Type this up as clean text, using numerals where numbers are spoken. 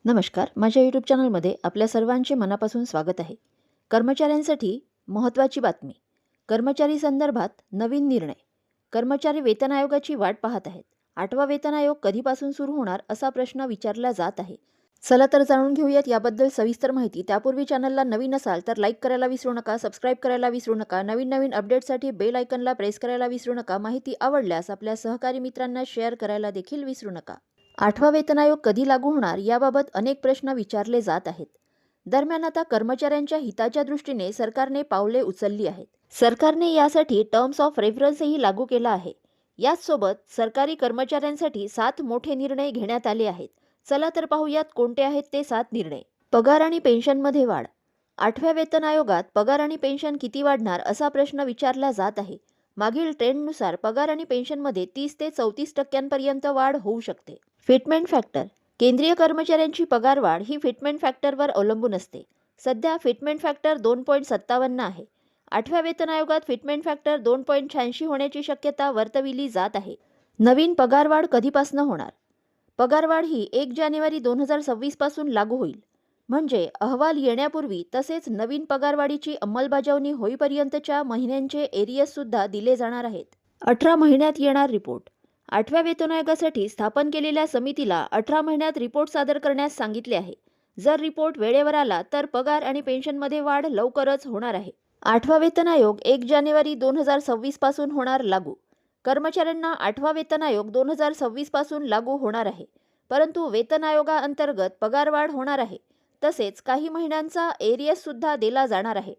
नमस्कार, माझ्या यूट्यूब चॅनलमध्ये आपल्या सर्वांचे मनापासून स्वागत आहे. कर्मचाऱ्यांसाठी महत्त्वाची बातमी. कर्मचारी संदर्भात नवीन निर्णय. कर्मचारी वेतन आयोगाची वाट पाहत आहेत. 8वा वेतन आयोग कधीपासून सुरू होणार असा प्रश्न विचारला जात आहे. चला तर जाणून घेऊयात याबद्दल सविस्तर माहिती. त्यापूर्वी चॅनलला नवीन असाल तर लाईक करायला विसरू नका, सबस्क्राईब करायला विसरू नका. नवीन अपडेट्ससाठी बेल आयकॉनला प्रेस करायला विसरू नका. माहिती आवडल्यास आपल्या सहकारी मित्रांना शेअर करायला देखील विसरू नका. 8वा वेतन आयोग कधी लागू होणार याबाबत अनेक प्रश्न विचारले जात आहेत. दरम्यान आता कर्मचाऱ्यांच्या हिताच्या दृष्टीने सरकारने पावले उचलली आहेत. सरकारने यासाठी टर्म्स ऑफ रेफरन्सही लागू केला आहे. याचसोबत सरकारी कर्मचाऱ्यांसाठी 7 मोठे निर्णय घेण्यात आले आहेत. चला तर पाहूयात कोणते आहेत ते 7 निर्णय. पगार आणि पेन्शनमध्ये वाढ. 8व्या वेतन आयोगात पगार आणि पेन्शन किती वाढणार असा प्रश्न विचारला जात आहे. मागील ट्रेंडनुसार पगार आणि पेन्शनमध्ये 30 ते 34% वाढ होऊ शकते. Fitment factor. केंद्रीय कर्मचाऱ्यांची पगारवाढ ही फिटमेंट फॅक्टरवर अवलंबून असते. सध्या फिटमेंट फॅक्टर 2.57 आहे. 8व्या वेतन आयोगात फिटमेंट फॅक्टर 2.86 होण्याची शक्यता वर्तविली जात आहे. नवीन पगारवाढ कधीपासून होणार? पगारवाढ ही 1 जानेवारी 2026 पासून लागू होईल. म्हणजे अहवाल येण्यापूर्वी तसेच नवीन पगारवाढीची अंमलबजावणी होईपर्यंतच्या महिन्यांचे एरियस सुद्धा दिले जाणार आहेत. 18 महिन्यात येणार रिपोर्ट. 8व्या वेतन आयोगासाठी स्थापन केलेल्या समितीला 18 महिन्यात रिपोर्ट सादर करण्यास सांगितले आहे. जर रिपोर्ट वेळेवर आला तर पगार आणि पेन्शनमध्ये वाढ लवकरच होणार आहे. 8वा वेतन आयोग 1 जानेवारी 2026 पासून होणार लागू. कर्मचाऱ्यांना 8वा वेतन आयोग 2026 पासून लागू होणार आहे. परंतु वेतन आयोगाअंतर्गत पगारवाढ होणार आहे. तसेच काही महिन्यांचा एरियस सुद्धा दिला जाणार आहे.